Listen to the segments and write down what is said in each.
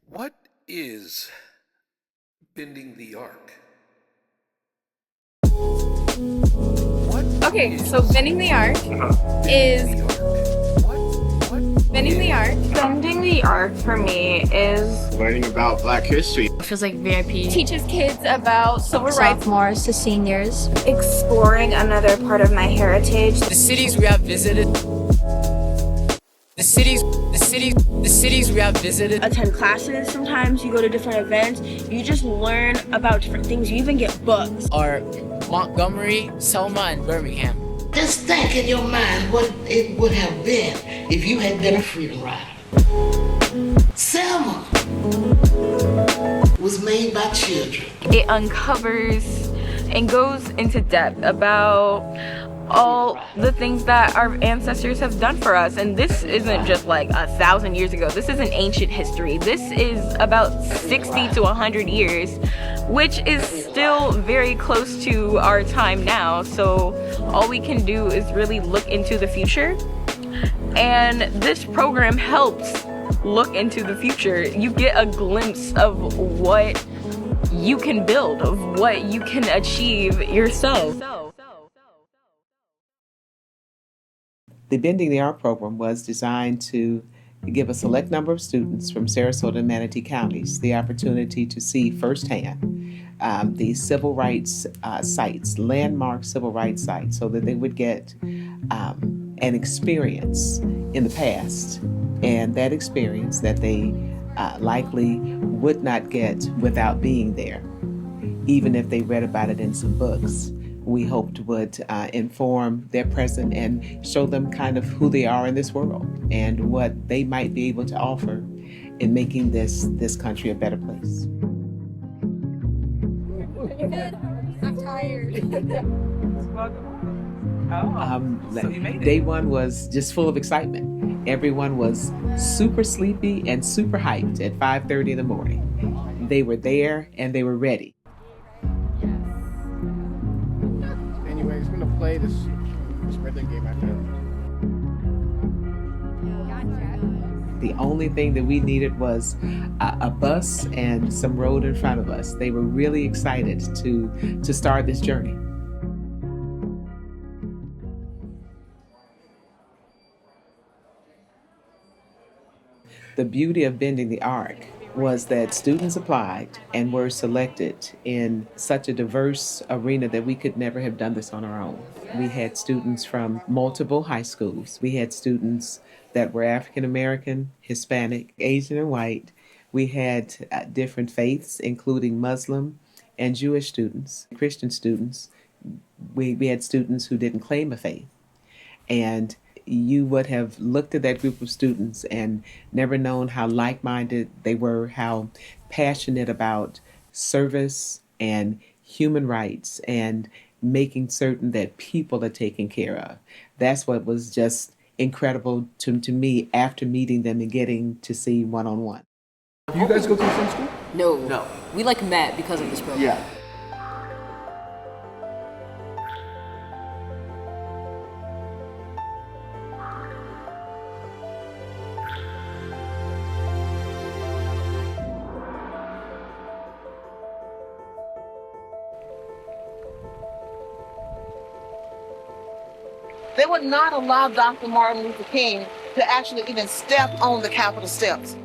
What is bending the arc? Okay, so bending the arc is bending the arc. Bending the arc for me is learning about Black history. it feels like VIP. Teaches kids about civil rights. Sophomores to seniors. Exploring another part of my heritage. The cities we have visited. The cities we have visited. Attend classes sometimes, you go to different events, you just learn about different things, you even get books. Are Montgomery, Selma, and Birmingham. Just think in your mind what it would have been if you had been a freedom rider. Selma was made by children. It uncovers and goes into depth about all the things that our ancestors have done for us. And this isn't just like 1,000 years ago. This isn't ancient history. This is about 60 to 100 years, which is still very close to our time now. So all we can do is really look into the future. And this program helps look into the future. You get a glimpse of what you can build, of what you can achieve yourself. The Bending the Arc program was designed to give a select number of students from Sarasota and Manatee counties the opportunity to see firsthand the civil rights sites, landmark civil rights sites, so that they would get an experience in the past, and that experience that they likely would not get without being there, even if they read about it in some books. We hoped would inform their present and show them kind of who they are in this world and what they might be able to offer in making this country a better place. I'm tired. Day one was just full of excitement. Everyone was super sleepy and super hyped at 5:30 in the morning. They were there and they were ready. Anyway, he's gonna play this rhythm game after. The only thing that we needed was a bus and some road in front of us. They were really excited to start this journey. The beauty of Bending the Arc was that students applied and were selected in such a diverse arena that we could never have done this on our own. We had students from multiple high schools. We had students that were African American, Hispanic, Asian, and white. We had different faiths, including Muslim and Jewish students, Christian students. We had students who didn't claim a faith. And you would have looked at that group of students and never known how like-minded they were, how passionate about service and human rights and making certain that people are taken care of. That's what was just incredible to me after meeting them and getting to see one-on-one. Do you guys go to the same school? No. We met because of this program. Yeah. They would not allow Dr. Martin Luther King to actually even step on the Capitol steps.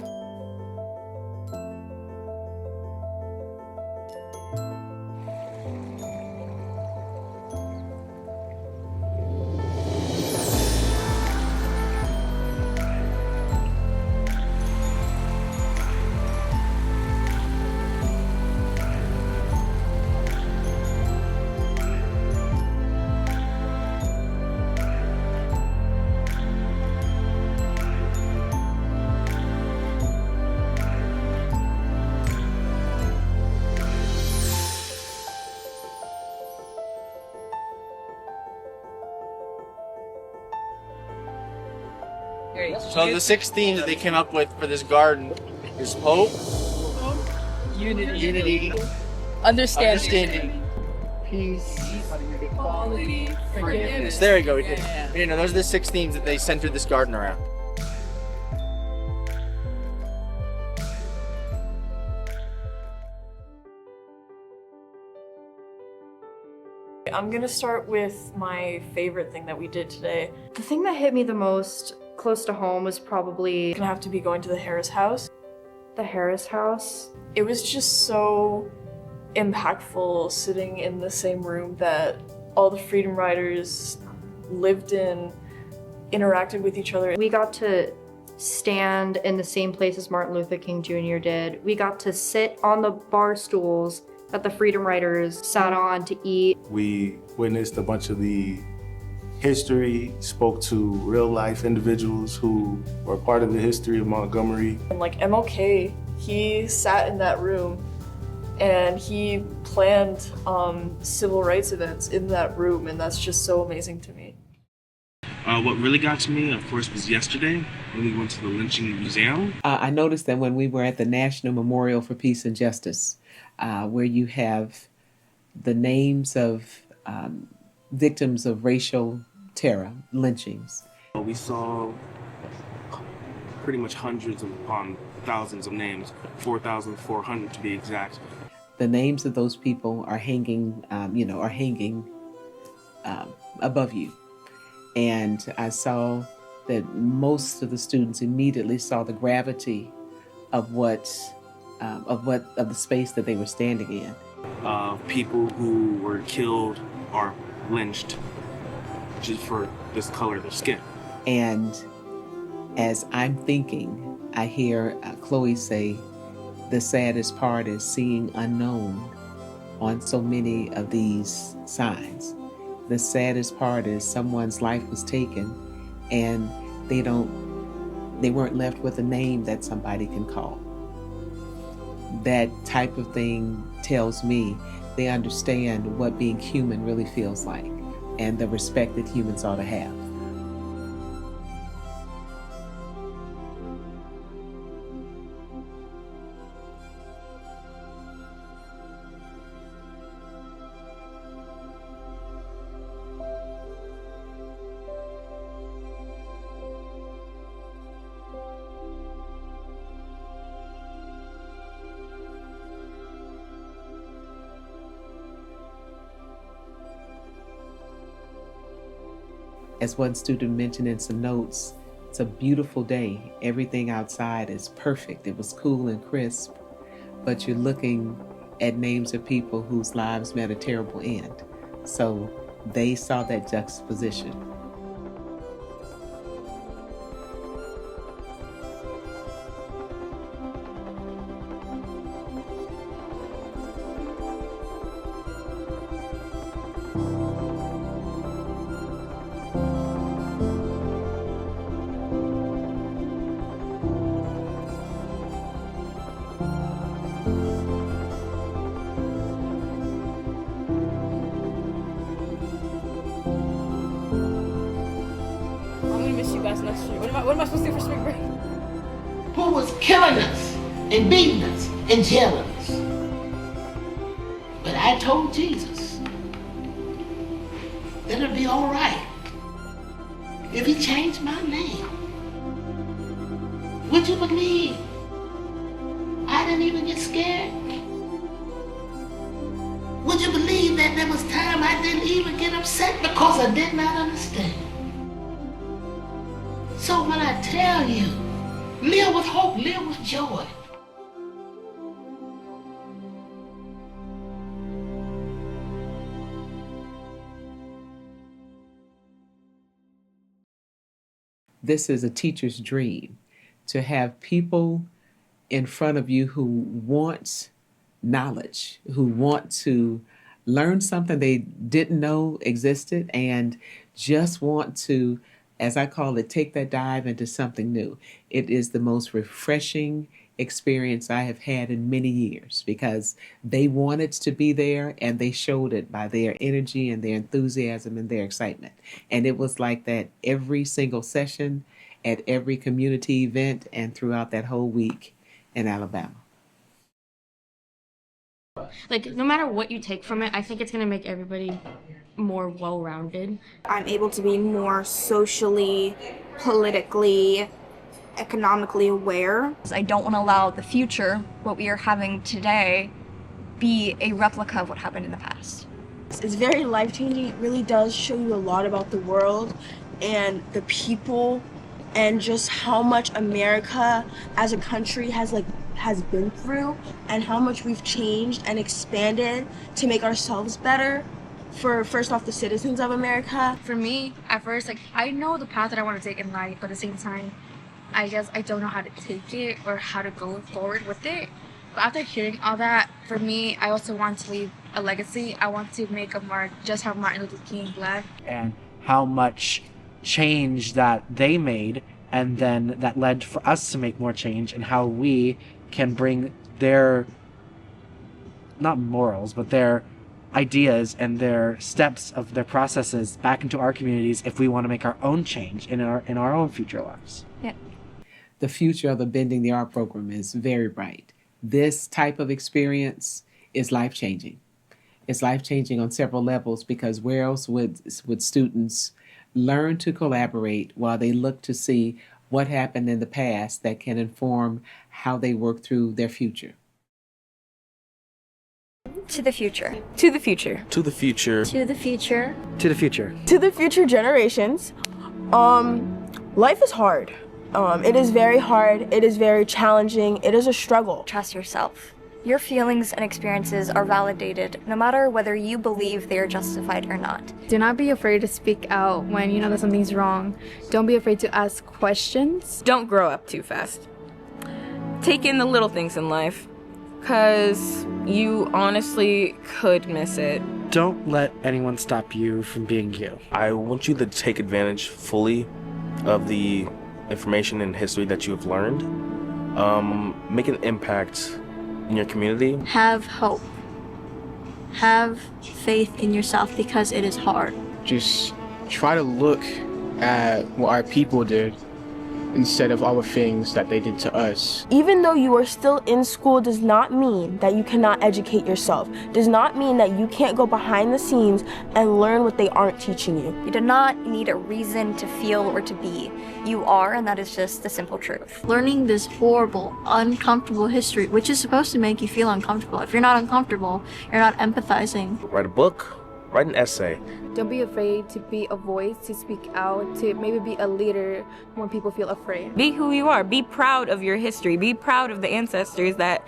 So the 6 themes that they came up with for this garden is hope, unity, understanding, peace, Equality, forgiveness. there we go. You know, those are the 6 themes that they centered this garden around. I'm gonna start with my favorite thing that we did today. The thing that hit me the most close to home was probably Gonna have to be going to the Harris House. the Harris House. It was just so impactful sitting in the same room that all the freedom riders lived in, interacted with each other. We got to stand in the same place as Martin Luther King Jr. did. We got to sit on the bar stools that the freedom riders sat on to eat. We witnessed a bunch of the history, spoke to real life individuals who were part of the history of Montgomery. And like MLK, he sat in that room and he planned civil rights events in that room, and that's just so amazing to me. What really got to me, of course, was yesterday when we went to the lynching museum. I noticed that when we were at the National Memorial for Peace and Justice, where you have the names of victims of racial terror, lynchings. We saw pretty much hundreds upon thousands of names, 4,400 to be exact. The names of those people are hanging, above you. And I saw that most of the students immediately saw the gravity of the space that they were standing in. People who were killed or lynched just for this color of their skin. And as I'm thinking, I hear Chloe say, the saddest part is seeing unknown on so many of these signs. The saddest part is someone's life was taken and they weren't left with a name that somebody can call. That type of thing tells me they understand what being human really feels like and the respect that humans ought to have. As one student mentioned in some notes, it's a beautiful day. Everything outside is perfect. It was cool and crisp, but you're looking at names of people whose lives met a terrible end. So they saw that juxtaposition. Miss you guys next year. What am I supposed to do for spring break? Who was killing us and beating us and jailing us. But I told Jesus that it'll be all right if he changed my name. Would you believe I didn't even get scared? Would you believe that there was time I didn't even get upset because I did not understand? So when I tell you, live with hope, live with joy. This is a teacher's dream, to have people in front of you who want knowledge, who want to learn something they didn't know existed and just want to, as I call it, take that dive into something new. It is the most refreshing experience I have had in many years because they wanted to be there and they showed it by their energy and their enthusiasm and their excitement. And it was like that every single session, at every community event, and throughout that whole week in Alabama. Like, no matter what you take from it, I think it's going to make everybody more well-rounded. I'm able to be more socially, politically, economically aware. I don't want to allow the future, what we are having today, be a replica of what happened in the past. It's very life-changing. It really does show you a lot about the world and the people and just how much America as a country has been through and how much we've changed and expanded to make ourselves better for, first off, the citizens of America. For me, at first, like, I know the path that I want to take in life, but at the same time, I guess I don't know how to take it or how to go forward with it. But after hearing all that, for me, I also want to leave a legacy. I want to make a mark just how Martin Luther King left. And how much change that they made, and then that led for us to make more change, and how we can bring their, not morals, but their ideas and their steps of their processes back into our communities if we want to make our own change in our own future lives. Yeah. The future of the Bending the Art program is very bright. This type of experience is life-changing. It's life-changing on several levels, because where else would students learn to collaborate while they look to see what happened in the past that can inform how they work through their future? To the future. To the future. To the future. To the future. To the future. To the future generations. Life is hard. It is very hard. It is very challenging. It is a struggle. Trust yourself. Your feelings and experiences are validated, no matter whether you believe they are justified or not. Do not be afraid to speak out when you know that something's wrong. Don't be afraid to ask questions. Don't grow up too fast. Take in the little things in life, because you honestly could miss it. Don't let anyone stop you from being you. I want you to take advantage fully of the information and history that you have learned. Make an impact in your community. Have hope. Have faith in yourself, because it is hard. Just try to look at what our people did instead of all the things that they did to us. Even though you are still in school does not mean that you cannot educate yourself. Does not mean that you can't go behind the scenes and learn what they aren't teaching you. You do not need a reason to feel or to be. You are, and that is just the simple truth. Learning this horrible, uncomfortable history, which is supposed to make you feel uncomfortable. If you're not uncomfortable, you're not empathizing. Write a book, write an essay. Don't be afraid to be a voice, to speak out, to maybe be a leader when people feel afraid. Be who you are. Be proud of your history. Be proud of the ancestors that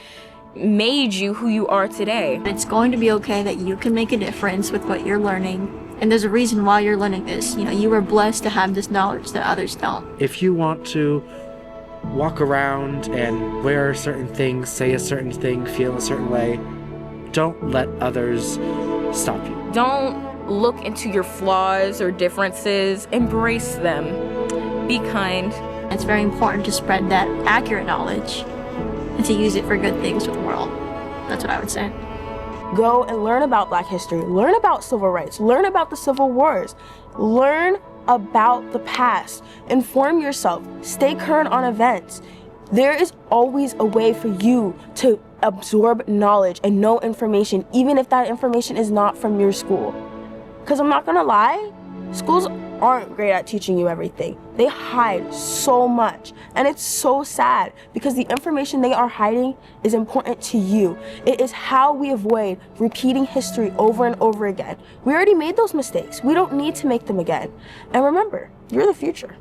made you who you are today. It's going to be okay that you can make a difference with what you're learning. And there's a reason why you're learning this. You know, you were blessed to have this knowledge that others don't. If you want to walk around and wear certain things, say a certain thing, feel a certain way, don't let others stop you. Don't look into your flaws or differences. Embrace them. Be kind. It's very important to spread that accurate knowledge and to use it for good things with the world. That's what I would say. Go and learn about Black history. Learn about civil rights. Learn about the Civil Wars. Learn about the past. Inform yourself. Stay current on events. There is always a way for you to absorb knowledge and know information, even if that information is not from your school. Because I'm not gonna lie, schools aren't great at teaching you everything. They hide so much, and it's so sad because the information they are hiding is important to you. It is how we avoid repeating history over and over again. We already made those mistakes. We don't need to make them again. And remember, you're the future.